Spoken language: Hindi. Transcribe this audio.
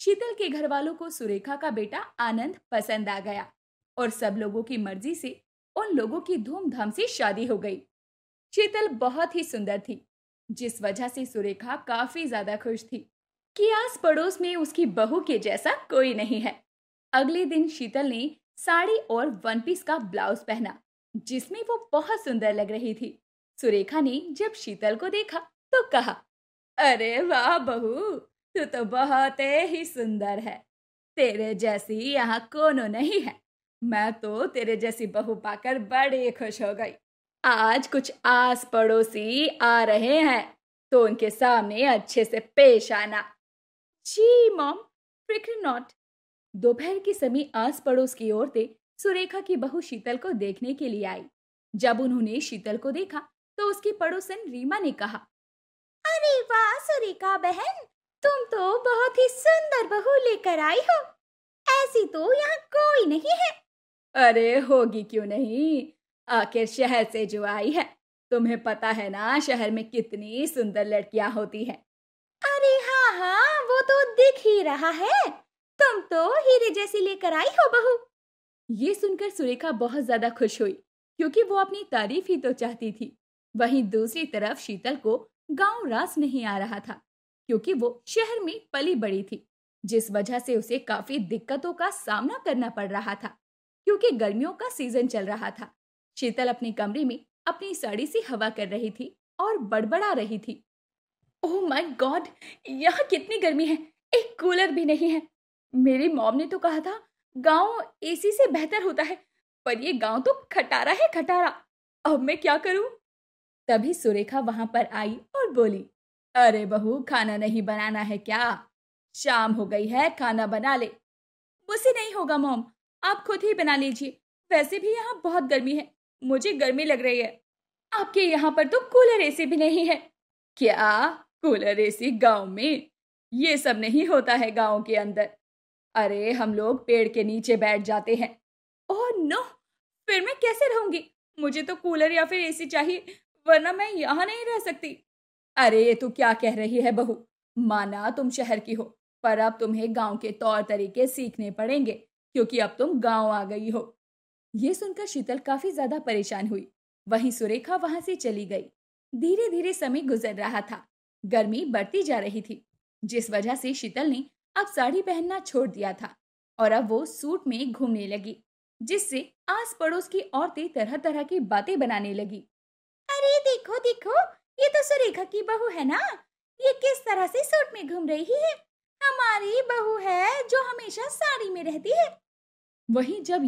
शीतल के घर वालों को सुरेखा का बेटा आनंद पसंद आ गया और सब लोगों की मर्जी से उन लोगों की धूमधाम से शादी हो गई। शीतल बहुत ही सुंदर थी, जिस वजह से सुरेखा काफी ज्यादा खुश थी कि आस पड़ोस में उसकी बहू के जैसा कोई नहीं है। अगले दिन शीतल ने साड़ी और वन पीस का ब्लाउज पहना, जिसमें वो बहुत सुंदर लग रही थी। सुरेखा ने जब शीतल को देखा तो कहा, अरे वाह बहू, तू तो बहुत ही सुंदर है। तेरे जैसी यहाँ कोनो नहीं है। मैं तो तेरे जैसी बहू पाकर बड़ी खुश हो गई। आज कुछ आस पड़ोसी आ रहे हैं तो उनके सामने अच्छे से पेश आना। जी मॉम, फिक्र नॉट। दोपहर के समय आस पड़ोस की औरतें सुरेखा की बहू शीतल को देखने के लिए आई। जब उन्होंने शीतल को देखा तो उसकी पड़ोसन रीमा ने कहा, अरे वाह सुरेखा बहन, तुम तो बहुत ही सुंदर बहू लेकर आई हो। ऐसी तो यहाँ कोई नहीं है। अरे होगी क्यों नहीं, आखिर शहर से जो आई है। तुम्हें पता है ना शहर में कितनी सुंदर लड़कियां होती हैं। अरे हाँ हाँ, वो तो दिख ही रहा है। तुम तो हीरे जैसी लेकर आई हो बहू। ये सुनकर सुरेखा बहुत ज्यादा खुश हुई, क्योंकि वो अपनी तारीफ ही तो चाहती थी। वहीं दूसरी तरफ शीतल को गांव रास नहीं आ रहा था, क्योंकि वो शहर में पली बड़ी थी, जिस वजह से उसे काफी दिक्कतों का सामना करना पड़ रहा था, क्योंकि गर्मियों का सीजन चल रहा था। शीतल अपने कमरे में अपनी साड़ी से हवा कर रही थी और बड़बड़ा रही थी, ओह माय गॉड, यहाँ कितनी गर्मी है, एक कूलर भी नहीं है। मेरी मॉम ने तो कहा था गांव एसी से बेहतर होता है, पर ये गांव तो खटारा है खटारा। अब मैं क्या करूं? तभी सुरेखा वहां पर आई और बोली, अरे बहू, खाना नहीं बनाना है क्या? शाम हो गई है, खाना बना ले। मुझसे नहीं होगा मॉम, आप खुद ही बना लीजिए। वैसे भी यहाँ बहुत गर्मी है, मुझे गर्मी लग रही है। आपके यहाँ पर तो कूलर एसी भी नहीं है। क्या? कूलर एसी गांव में? ये सब नहीं होता है गांव के अंदर। अरे हम लोग पेड़ के नीचे बैठ जाते हैं। ओह नो, फिर मैं कैसे रहूंगी? मुझे तो कूलर या फिर एसी चाहिए, वरना मैं यहाँ नहीं रह सकती। अरे ये तू क्या कह रही है बहू? माना तुम शहर की हो, पर अब तुम्हें गांव के तौर तरीके सीखने पड़ेंगे, क्योंकि अब तुम गांव आ गई हो। ये सुनकर शीतल काफी ज्यादा परेशान हुई। वहीं सुरेखा वहां से चली गई। धीरे धीरे समय गुजर रहा था। गर्मी बढ़ती जा रही थी, जिस वजह से शीतल ने अब साड़ी पहनना छोड़ दिया था और अब वो सूट में घूमने लगी, जिससे आस पड़ोस की औरतें तरह तरह की बातें बनाने लगी। अरे देखो देखो, ये तो सुरेखा की बहू है ना, ये किस तरह से सूट में घूम रही है। हमारी बहू है जो हमेशा साड़ी में रहती है। वहीं जब